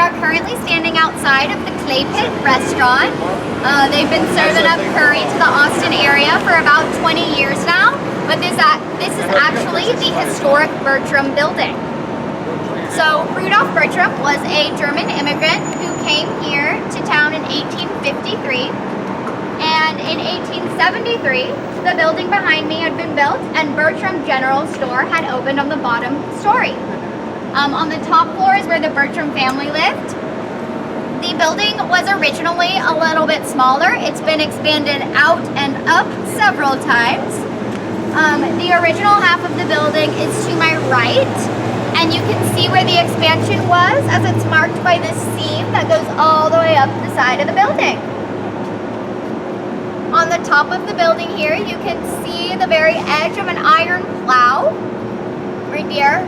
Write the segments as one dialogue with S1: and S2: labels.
S1: are currently standing outside of the Clay Pit restaurant. They've been serving up curry to the Austin area for about 20 years now, but this is actually the historic Bertram building. So Rudolf Bertram was a German immigrant who came here to town in 1853, and in 1873 the building behind me had been built and Bertram General Store had opened on the bottom story. On the top floor is where the Bertram family lived. The building was originally a little bit smaller. It's been expanded out and up several times. The original half of the building is to my right, and you can see where the expansion was as it's marked by this seam that goes all the way up the side of the building. On the top of the building here, you can see the very edge of an iron plow right there.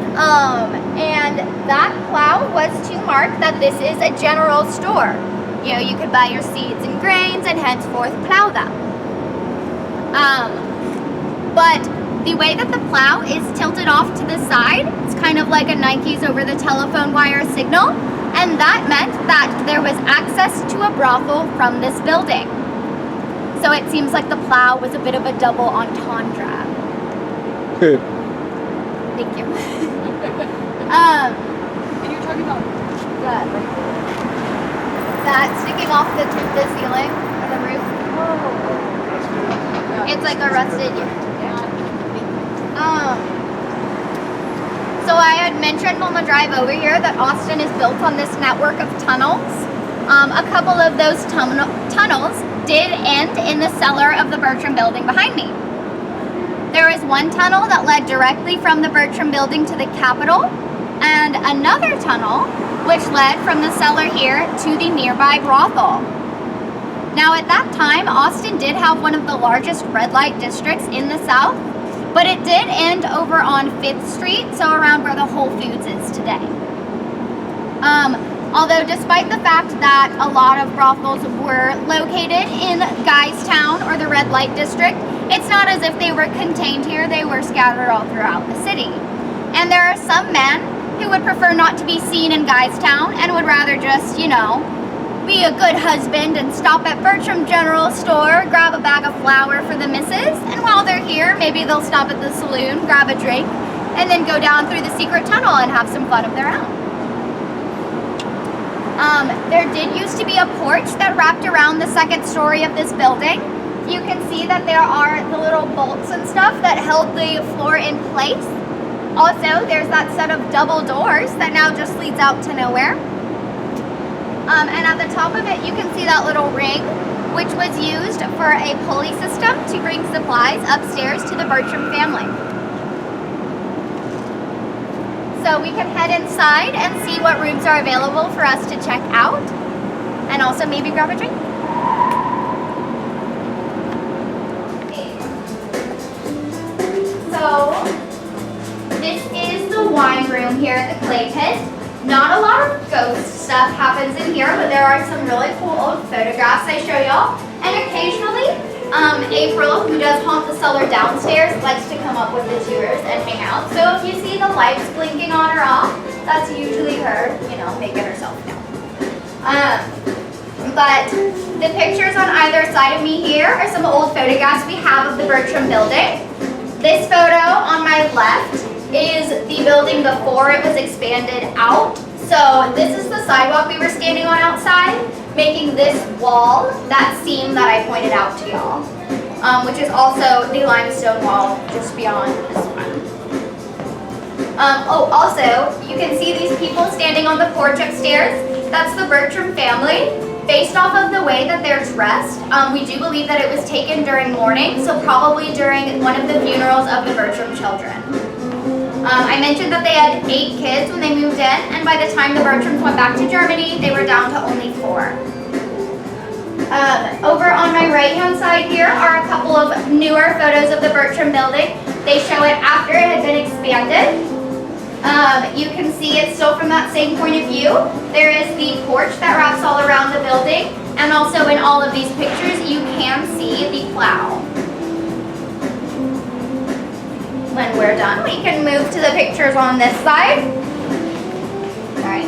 S1: And that plow was to mark that this is a general store. You know, you could buy your seeds and grains and henceforth plow them. But the way that the plow is tilted off to the side, it's kind of like a Nike's over the telephone wire signal, and that meant that there was access to a brothel from this building. So it seems like the plow was a bit of a double entendre. Thank you.
S2: And you're talking about
S1: that right there. That sticking off the ceiling or the roof.
S2: Oh.
S1: It's like a rusted. So I had mentioned on the drive over here that Austin is built on this network of tunnels. A couple of those tunnels did end in the cellar of the Bertram building behind me. There is one tunnel that led directly from the Bertram building to the Capitol, and another tunnel which led from the cellar here to the nearby brothel. Now at that time, Austin did have one of the largest red light districts in the South, but it did end over on 5th Street, so around where the Whole Foods is today. Although despite the fact that a lot of brothels were located in Guystown or the red light district, it's not as if they were contained here. They were scattered all throughout the city. And there are some men who would prefer not to be seen in Guystown and would rather just, you know, be a good husband and stop at Bertram General Store, grab a bag of flour for the missus, and while they're here, maybe they'll stop at the saloon, grab a drink, and then go down through the secret tunnel and have some fun of their own. There did used to be a porch that wrapped around the second story of this building. You can see that there are the little bolts and stuff that held the floor in place. Also, there's that set of double doors that now just leads out to nowhere. And at the top of it, you can see that little ring, which was used for a pulley system to bring supplies upstairs to the Bertram family. So we can head inside and see what rooms are available for us to check out, and also maybe grab a drink. So this is the wine room here at the Clay Pit. Not a lot of ghost stuff happens in here, but there are some really cool old photographs I show y'all. And occasionally, April, who does haunt the cellar downstairs, likes to come up with the tours and hang out. So if you see the lights blinking on or off, that's usually her, you know, making herself known. But the pictures on either side of me here are some old photographs we have of the Bertram building. This photo on my left is the building before it was expanded out. So this is the sidewalk we were standing on outside, making this wall that seam that I pointed out to y'all, which is also the limestone wall just beyond this one. Also, you can see these people standing on the porch upstairs. That's the Bertram family. Based off of the way that they're dressed, we do believe that it was taken during mourning, so probably during one of the funerals of the Bertram children. I mentioned that they had 8 kids when they moved in, and by the time the Bertrams went back to Germany, they were down to only 4. Over on my right-hand side here are a couple of newer photos of the Bertram building. They show it after it had been expanded. You can see it still from that same point of view. There is the porch that wraps all around the building, and also in all of these pictures, you can see the plow. When we're done, we can move to the pictures on this side. All right.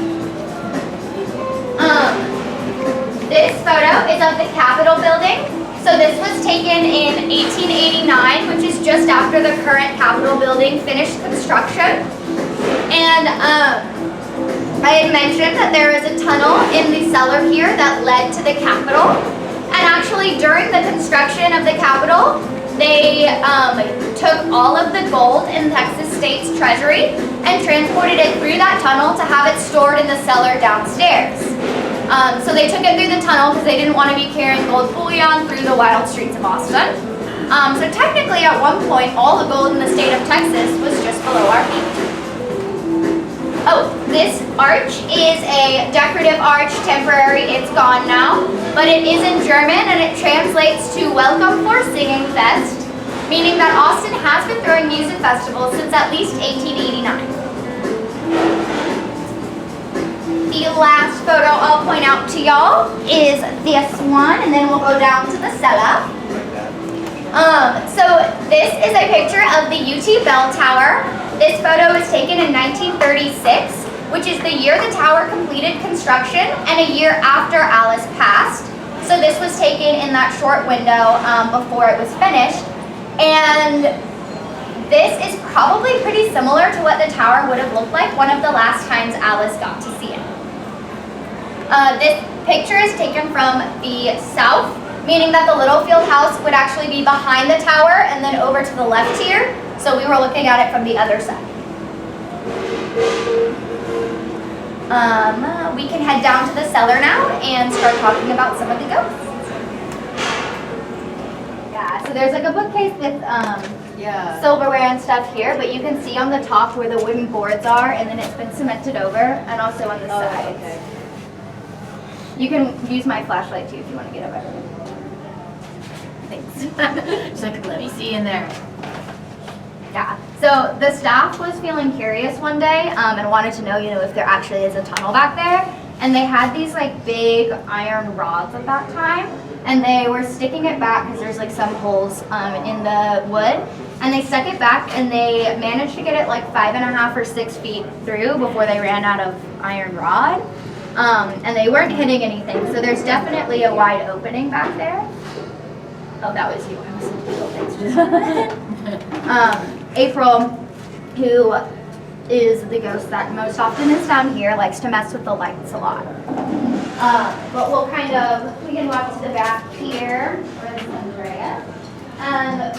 S1: This photo is of the Capitol building. So this was taken in 1889, which is just after the current Capitol building finished construction. And I had mentioned that there is a tunnel in the cellar here that led to the Capitol. And actually during the construction of the Capitol, they took all of the gold in Texas State's treasury and transported it through that tunnel to have it stored in the cellar downstairs. So they took it through the tunnel because they didn't want to be carrying gold bullion through the wild streets of Austin. So technically at one point, all the gold in the state of Texas was just below our feet. Oh, this arch is a decorative arch, temporary, it's gone now, but it is in German and it translates to Welcome for Singing Fest, meaning that Austin has been throwing music festivals since at least 1889. The last photo I'll point out to y'all is this one, and then we'll go down to the cellar. So this is a picture of the UT Bell Tower. This photo was taken in 1936, which is the year the tower completed construction and a year after Alice passed. So this was taken in that short window before it was finished. And this is probably pretty similar to what the tower would have looked like one of the last times Alice got to see it. This picture is taken from the south, meaning that the Littlefield house would actually be behind the tower and then over to the left here. So we were looking at it from the other side. We can head down to the cellar now and start talking about some of the ghosts. Yeah, so there's like a bookcase with silverware and stuff here, but you can see on the top where the wooden boards are, and then it's been cemented over, and also on the sides. Okay. You can use my flashlight too if you want to get over. Thanks.
S2: She's like, let me see in there.
S1: Yeah, so the staff was feeling curious one day and wanted to know, if there actually is a tunnel back there. And they had these like big iron rods at that time, and they were sticking it back because there's like some holes in the wood. And they stuck it back and they managed to get it like 5.5 or 6 feet through before they ran out of iron rod. And they weren't hitting anything, so there's definitely a wide opening back there. Oh, that was you. I was thanks. April, who is the ghost that most often is down here, likes to mess with the lights a lot. But we can walk to the back here, where the sun's right. And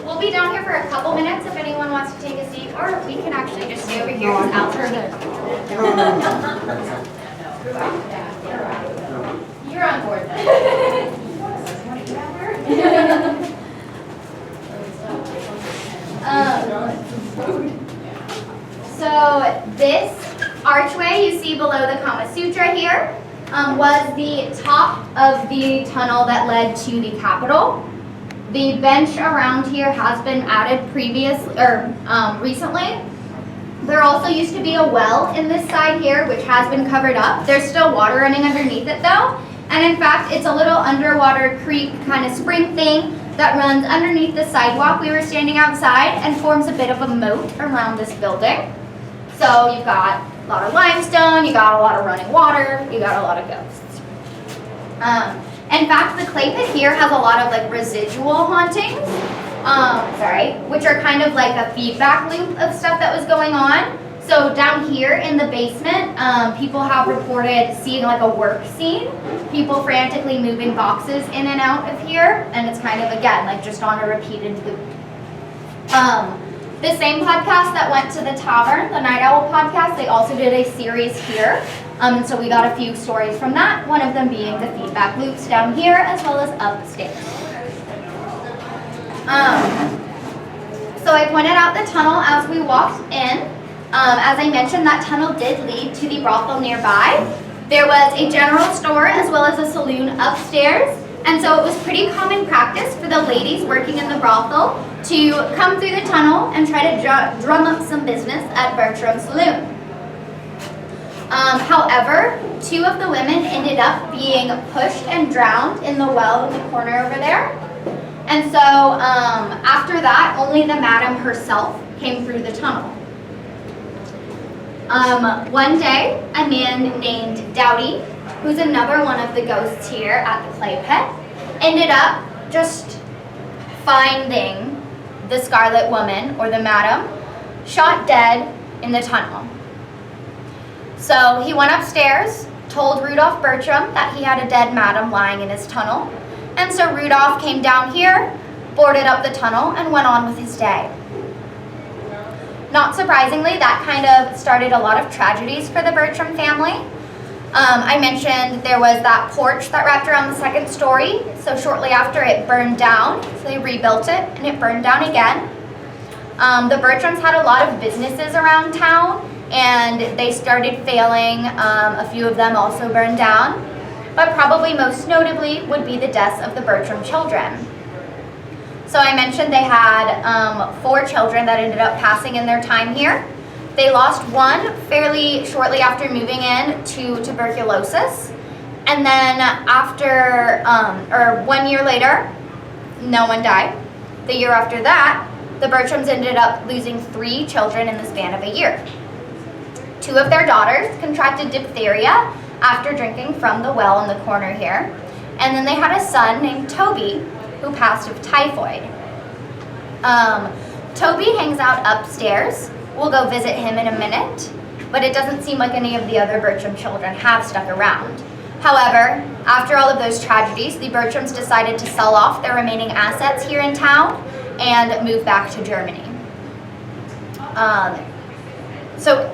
S1: we'll be down here for a couple minutes if anyone wants to take a seat, or we can actually just stay over here because Al's You're on board then. So this archway you see below the Kama Sutra here was the top of the tunnel that led to the Capitol. The bench around here has been added recently. There also used to be a well in this side here, which has been covered up. There's still water running underneath it though. And in fact, it's a little underwater creek kind of spring thing that runs underneath the sidewalk we were standing outside and forms a bit of a moat around this building. So you've got a lot of limestone, you got a lot of running water, you got a lot of ghosts. In fact, the clay pit here has a lot of like residual hauntings, which are kind of like a feedback loop of stuff that was going on. So down here in the basement, people have reported seeing like a work scene, people frantically moving boxes in and out of here, and it's kind of, again, like just on a repeated loop. The same podcast that went to the tavern, the Night Owl podcast, they also did a series here. So we got a few stories from that, one of them being the feedback loops down here as well as upstairs. So I pointed out the tunnel as we walked in. As I mentioned, that tunnel did lead to the brothel nearby. There was a general store as well as a saloon upstairs, and so it was pretty common practice for the ladies working in the brothel to come through the tunnel and try to drum up some business at Bertram's Saloon. However, 2 of the women ended up being pushed and drowned in the well in the corner over there. And so after that, only the madam herself came through the tunnel. One day, a man named Dowdy, who's another one of the ghosts here at the clay pit, ended up just finding the Scarlet Woman, or the Madam, shot dead in the tunnel. So he went upstairs, told Rudolph Bertram that he had a dead Madam lying in his tunnel, and so Rudolph came down here, boarded up the tunnel, and went on with his day. Not surprisingly, that kind of started a lot of tragedies for the Bertram family. I mentioned there was that porch that wrapped around the second story, so shortly after it burned down, so they rebuilt it and it burned down again. The Bertrams had a lot of businesses around town and they started failing. A few of them also burned down, but probably most notably would be the deaths of the Bertram children. So I mentioned they had 4 children that ended up passing in their time here. They lost one fairly shortly after moving in to tuberculosis. And then after, or 1 year later, no one died. The year after that, the Bertrams ended up losing 3 children in the span of a year. 2 of their daughters contracted diphtheria after drinking from the well in the corner here. And then they had a son named Toby who passed of typhoid. Toby hangs out upstairs. We'll go visit him in a minute, but it doesn't seem like any of the other Bertram children have stuck around. However, after all of those tragedies, the Bertrams decided to sell off their remaining assets here in town and move back to Germany. So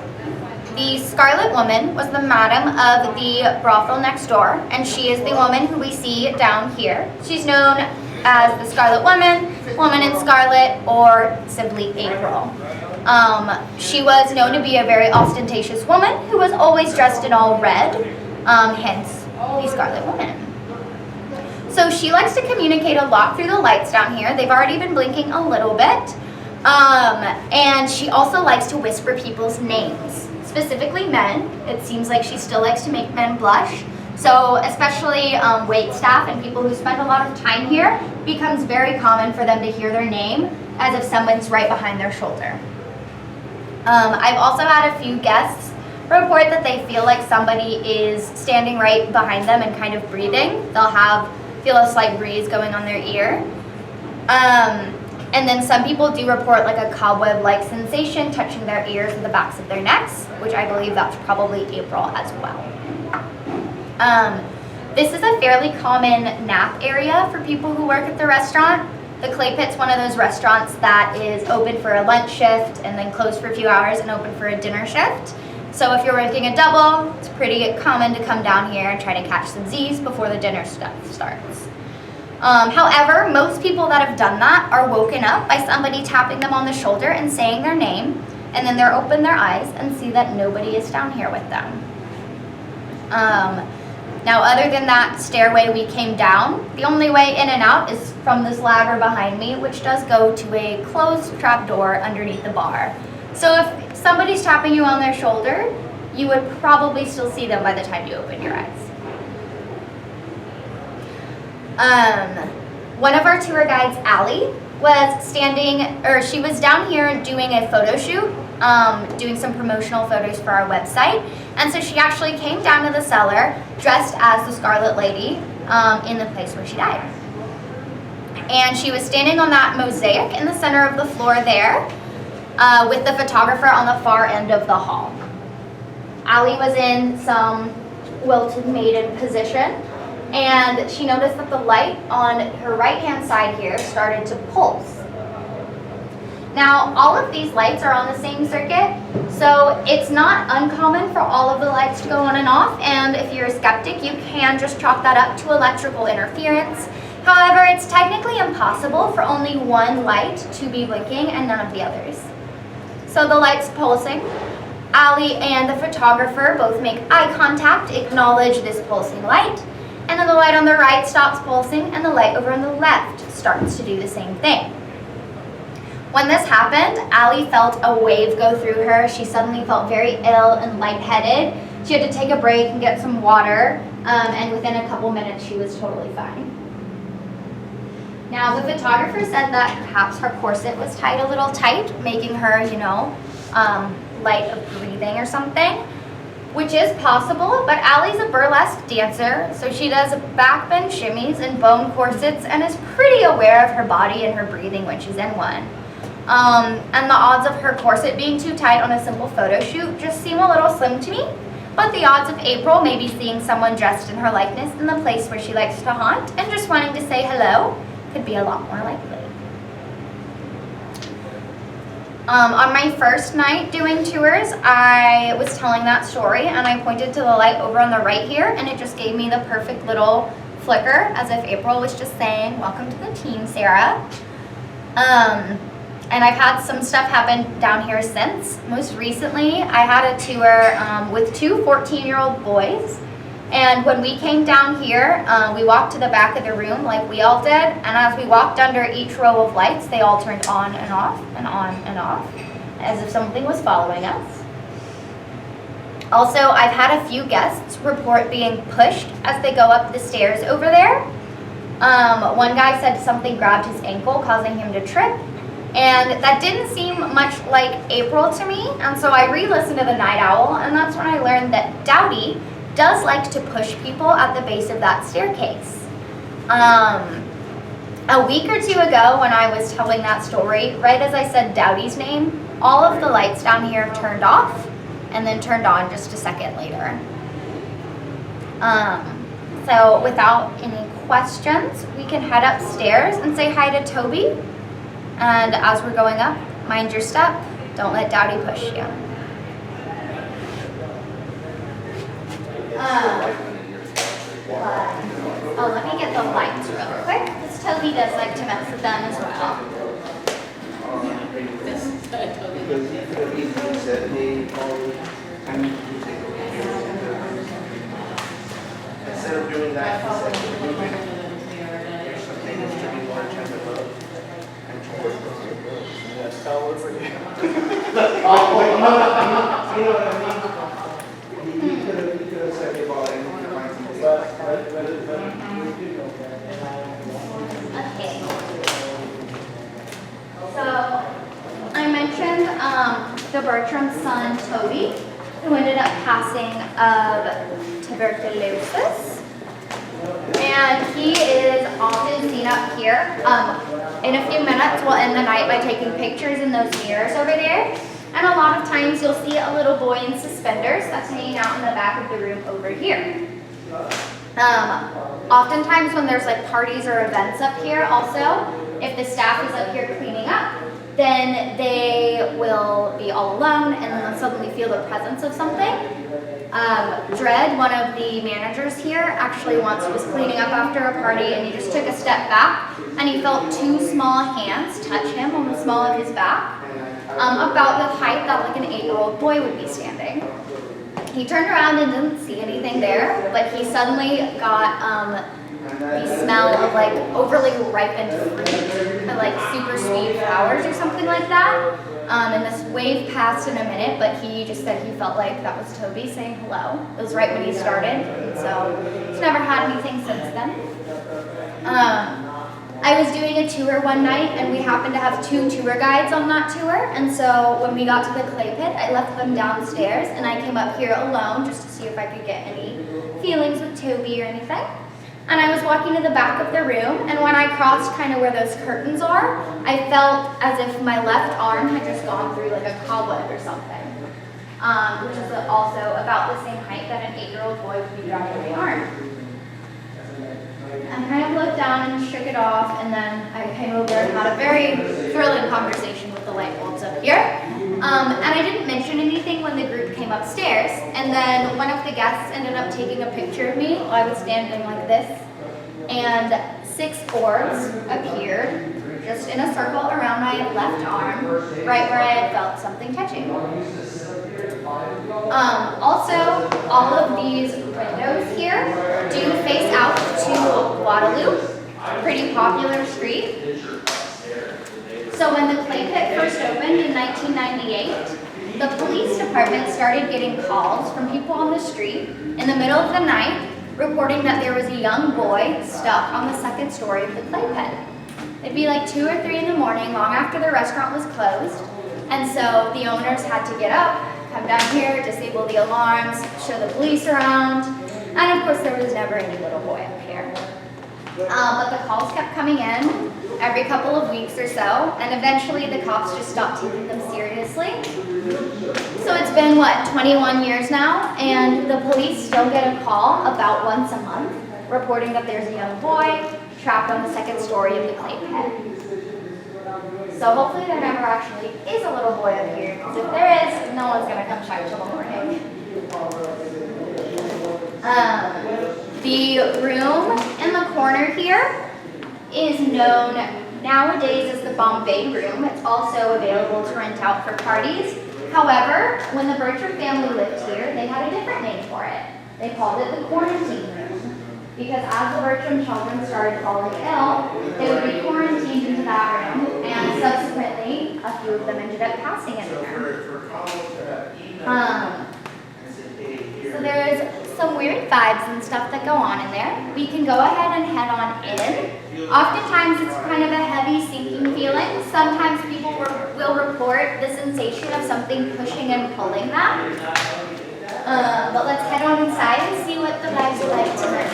S1: the Scarlet Woman was the madam of the brothel next door, and she is the woman who we see down here. She's known as the Scarlet Woman, Woman in Scarlet, or simply April. She was known to be a very ostentatious woman who was always dressed in all red, hence the Scarlet Woman. So she likes to communicate a lot through the lights down here. They've already been blinking a little bit. And she also likes to whisper people's names, specifically men. It seems like she still likes to make men blush. So especially wait staff and people who spend a lot of time here, it becomes very common for them to hear their name as if someone's right behind their shoulder. I've also had a few guests report that they feel like somebody is standing right behind them and kind of breathing. They'll feel a slight breeze going on their ear. And then some people do report like a cobweb-like sensation touching their ears and the backs of their necks, which I believe that's probably April as well. This is a fairly common nap area for people who work at the restaurant. The Clay Pit's one of those restaurants that is open for a lunch shift and then closed for a few hours and open for a dinner shift. So if you're working a double, it's pretty common to come down here and try to catch some Z's before the dinner stuff starts. However, most people that have done that are woken up by somebody tapping them on the shoulder and saying their name, and then they're open their eyes and see that nobody is down here with them. Now, other than that stairway we came down, the only way in and out is from this ladder behind me, which does go to a closed trap door underneath the bar. So if somebody's tapping you on their shoulder, you would probably still see them by the time you open your eyes. One of our tour guides, Allie, she was down here doing a photo shoot, doing some promotional photos for our website. And so she actually came down to the cellar dressed as the Scarlet Lady in the place where she died. And she was standing on that mosaic in the center of the floor there with the photographer on the far end of the hall. Allie was in some wilted maiden position, and she noticed that the light on her right-hand side here started to pulse. Now, all of these lights are on the same circuit, so it's not uncommon for all of the lights to go on and off, and if you're a skeptic, you can just chalk that up to electrical interference. However, it's technically impossible for only one light to be blinking and none of the others. So the light's pulsing. Allie and the photographer both make eye contact, acknowledge this pulsing light, and then the light on the right stops pulsing and the light over on the left starts to do the same thing. When this happened, Allie felt a wave go through her. She suddenly felt very ill and lightheaded. She had to take a break and get some water, and within a couple minutes she was totally fine. Now, the photographer said that perhaps her corset was tied a little tight, making her, light of breathing or something, which is possible, but Allie's a burlesque dancer, so she does backbend shimmies and bone corsets and is pretty aware of her body and her breathing when she's in one. And the odds of her corset being too tight on a simple photo shoot just seem a little slim to me, but the odds of April maybe seeing someone dressed in her likeness in the place where she likes to haunt and just wanting to say hello could be a lot more likely. On my first night doing tours, I was telling that story and I pointed to the light over on the right here and it just gave me the perfect little flicker as if April was just saying, welcome to the team, Sarah. And I've had some stuff happen down here since. Most recently, I had a tour with two 14-year-old boys. And when we came down here, we walked to the back of the room like we all did. And as we walked under each row of lights, they all turned on and off and on and off, as if something was following us. Also, I've had a few guests report being pushed as they go up the stairs over there. One guy said something grabbed his ankle, causing him to trip. And that didn't seem much like April to me, and so I re-listened to the Night Owl, and that's when I learned that Dowdy does like to push people at the base of that staircase. A week or two ago when I was telling that story, right as I said Dowdy's name, all of the lights down here turned off and then turned on just a second later. So without any questions, we can head upstairs and say hi to Toby. And as we're going up, mind your step. Don't let Dowdy push you. Let me get the lights real quick, because Toby does like to mess with them as well.
S3: Instead of doing that, he said, there's some things to be more attentive of. That's how it looks like. You know what I mean? He could have said about anything.
S1: Okay. So I mentioned the Bertram's son Toby, who ended up passing of tuberculosis. And he is often seen up here. In a few minutes, we'll end the night by taking pictures in those mirrors over there. And a lot of times you'll see a little boy in suspenders that's hanging out in the back of the room over here. Oftentimes when there's like parties or events up here also, if the staff is up here cleaning up, then they will be all alone and then they'll suddenly feel the presence of something. Dred, one of the managers here, actually once was cleaning up after a party and he just took a step back and he felt two small hands touch him on the small of his back, about the height that like an 8-year-old boy would be standing. He turned around and didn't see anything there, but he suddenly got the smell of like overly ripened fruit, or like super sweet flowers or something like that. And this wave passed in a minute, but he just said he felt like that was Toby saying hello. It was right when he started, and so he's never had anything since then. I was doing a tour one night, and we happened to have 2 tour guides on that tour, and so when we got to the clay pit, I left them downstairs, and I came up here alone just to see if I could get any feelings with Toby or anything. And I was walking to the back of the room, and when I crossed kind of where those curtains are, I felt as if my left arm had just gone through like a cobweb or something, which is also about the same height that an 8-year-old boy would be dragging my arm. I kind of looked down and shook it off, and then I came over and had a very thrilling conversation with the light bulbs up here. And I didn't mention anything when the group came upstairs, and then one of the guests ended up taking a picture of me while I was standing like this, and 6 orbs appeared just in a circle around my left arm, right where I had felt something touching. Also, all of these windows here do face out to Guadalupe, a pretty popular street. So when the clay pit first opened in 1998, the police department started getting calls from people on the street in the middle of the night reporting that there was a young boy stuck on the 2nd story of the clay pit. It'd be like 2 or 3 in the morning, long after the restaurant was closed, And so the owners had to get up, come down here, disable the alarms, show the police around, and of course there was never any little boy up here. But the calls kept coming in every couple of weeks or so, and eventually the cops just stopped taking them seriously. So it's been, what, 21 years now, and the police still get a call about once a month reporting that there's a young boy trapped on the second story of the clay pit. So hopefully there never actually is a little boy up here, because if there is, no one's going to come check till the morning. The room in the corner here is known nowadays as the Bombay room. It's also available to rent out for parties. However, when the Bertram family lived here, they had a different name for it. They called it the quarantine room, because as the Bertram children started falling ill, they would be quarantined into that room, and subsequently, a few of them ended up passing in there. So there's some weird vibes and stuff that go on in there. We can go ahead and head on in. Oftentimes it's kind of a heavy sinking feeling. Sometimes people will report the sensation of something pushing and pulling them. But let's head on inside and see what the vibes are like tonight.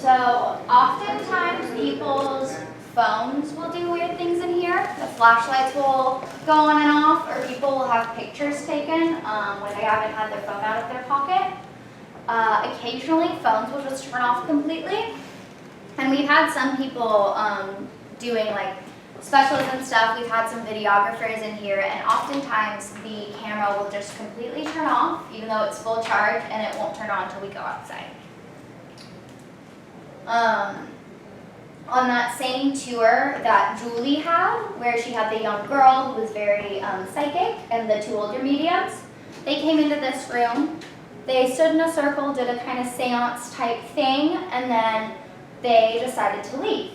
S1: So oftentimes people's phones will do weird things in here. The flashlights will go on and off, or people will have pictures taken when they haven't had their phone out of their pocket. Occasionally phones will just turn off completely. And we've had some people doing like specials and stuff. We've had some videographers in here, and oftentimes the camera will just completely turn off even though it's full charge, and it won't turn on until we go outside. On that same tour that Julie had, where she had the young girl who was very psychic and the two older mediums, they came into this room, they stood in a circle, did a kind of seance type thing, and then they decided to leave.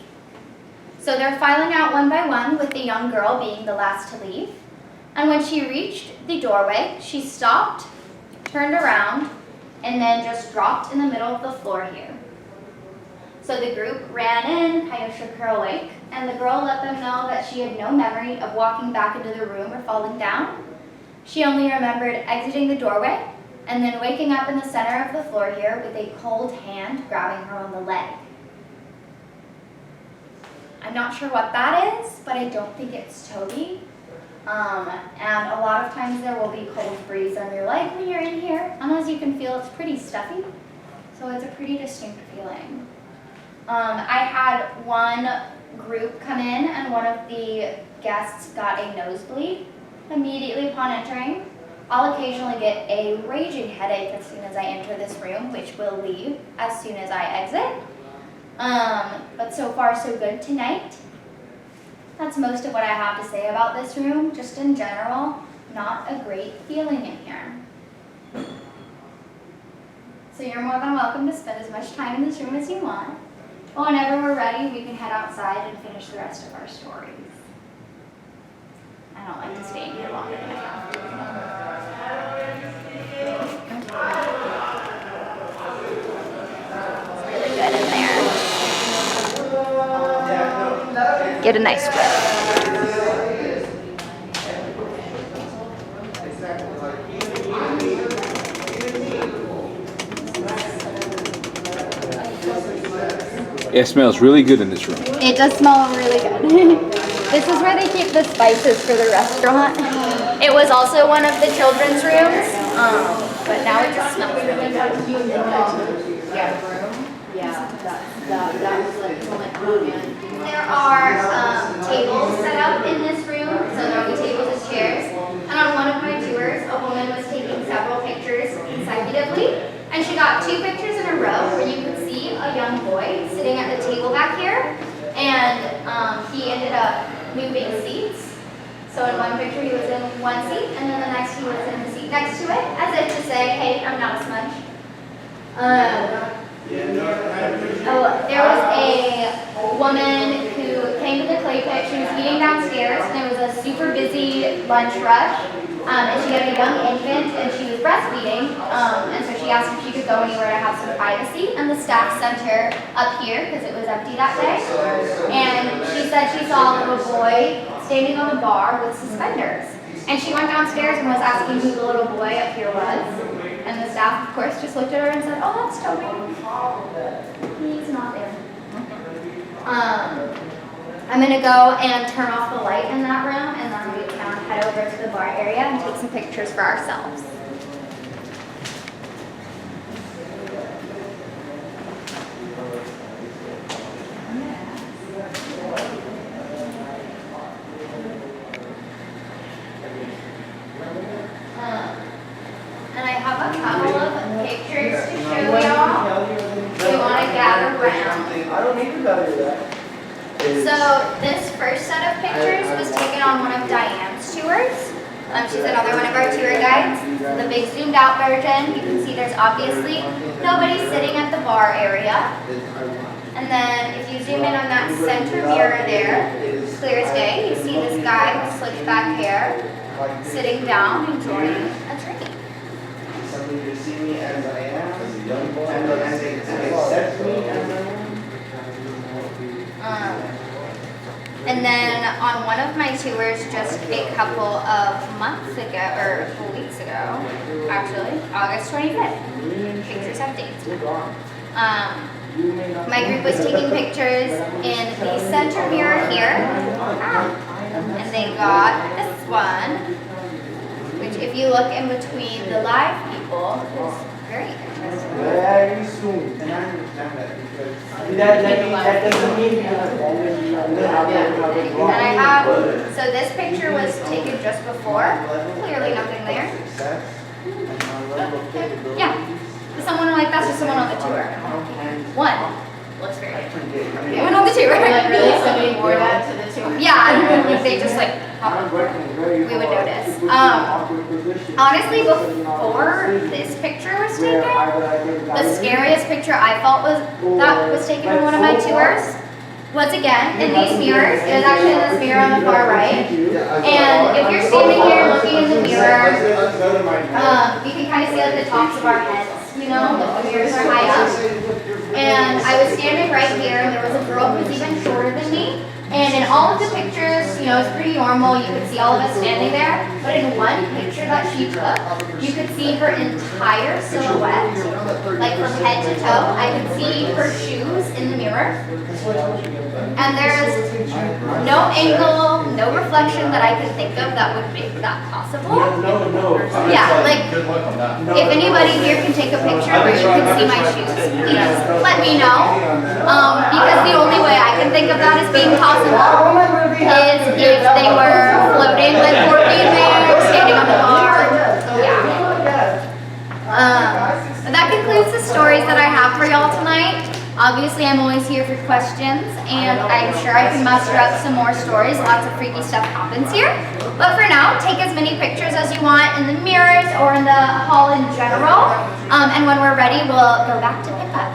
S1: So they're filing out one by one, with the young girl being the last to leave. And when she reached the doorway, she stopped, turned around, and then just dropped in the middle of the floor here. So the group ran in, kind of shook her awake, and the girl let them know that she had no memory of walking back into the room or falling down. She only remembered exiting the doorway and then waking up in the center of the floor here with a cold hand grabbing her on the leg. I'm not sure what that is, but I don't think it's Toby. And a lot of times there will be cold breeze on your leg when you're in here, and as you can feel, it's pretty stuffy. So it's a pretty distinct feeling. I had one group come in, and one of the guests got a nosebleed immediately upon entering. I'll occasionally get a raging headache as soon as I enter this room, which will leave as soon as I exit. But so far so good tonight. That's most of what I have to say about this room. Just in general, not a great feeling in here. So you're more than welcome to spend as much time in this room as you want. But whenever we're ready, we can head outside and finish the rest of our stories. I don't like to stay in here longer than I have to. It's really good in there. Get a nice whiff.
S4: It smells really good in this room.
S1: It does smell really good. This is where they keep the spices for the restaurant. It was also one of the children's rooms, but now it just smells really good. There are tables set up in this room, so there will be tables and chairs. And on one of my tours, a woman was taking several pictures consecutively, and she got 2 pictures in a row where you could see a young boy sitting at the table back here, and he ended up moving seats. So in one picture he was in one seat, and then the next he was in the seat next to it, as There was a woman who came to the clay pit. She was eating downstairs, and it was a super busy lunch rush. And she had a young infant, and she was breastfeeding. And so she asked if she could go anywhere to have some privacy. And the staff sent her up here because it was empty that day. And she said she saw a little boy standing on the bar with suspenders. And she went downstairs and was asking who the little boy up here was. And the staff, of course, just looked at her and said, "Oh, that's Toby. He's not there." I'm gonna go and turn off the light in that room, and then we can head over to the bar area and take some pictures for ourselves. And I have a couple of pictures to show y'all. We want to gather around.
S3: I don't need to tell you that.
S1: So this first set of pictures was taken on one of Diane's tours. She's another one of our tour guides. The big zoomed out version, you can see there's obviously nobody sitting at the bar area. And then if you zoom in on that center mirror there, clear as day, you see this guy with slicked back hair sitting down enjoying a drink.
S3: Somebody to see me as I am, and they accept me as I am.
S1: And then on one of my tours just a couple of months ago, or weeks ago, actually, August 25th, pictures have dates. My group was taking pictures in the center mirror here, and they got this one, which if you look in between the live people, is very interesting.
S3: Very soon. And I understand that because that doesn't mean you have already
S1: And I have, so this picture was taken just before, clearly nothing there. Yeah, someone like that's just someone on the tour. One looks very good. One on the tour.
S2: Like really, somebody wore that to the tour.
S1: Yeah, they just like we would notice. Honestly, before this picture was taken, the scariest picture I felt was taken on one of my tours was again in these mirrors. It was actually in this mirror on the far right. And if you're standing here looking in the mirror, you can kind of see like the tops of our heads, you know, the mirrors are high up. And I was standing right here, and there was a girl who was even shorter than me. And in all of the pictures, you know, it's pretty normal. You could see all of us standing there. But in one picture that she took, you could see her entire silhouette, like from head to toe. I could see her shoes in the mirror. And there's no angle, no reflection that I can think of that would make that possible. Yeah, like, if anybody here can take a picture where you can see my shoes, please let me know. Because the only way I can think of that as being possible is if they were floating like 14 there, standing on the bar. Yeah. That concludes the stories that I have for y'all tonight. Obviously, I'm always here for questions, and I'm sure I can muster up some more stories. Lots of freaky stuff happens here. But for now, take as many pictures as you want in the mirrors or in the hall in general. And when we're ready, we'll go back to pickup.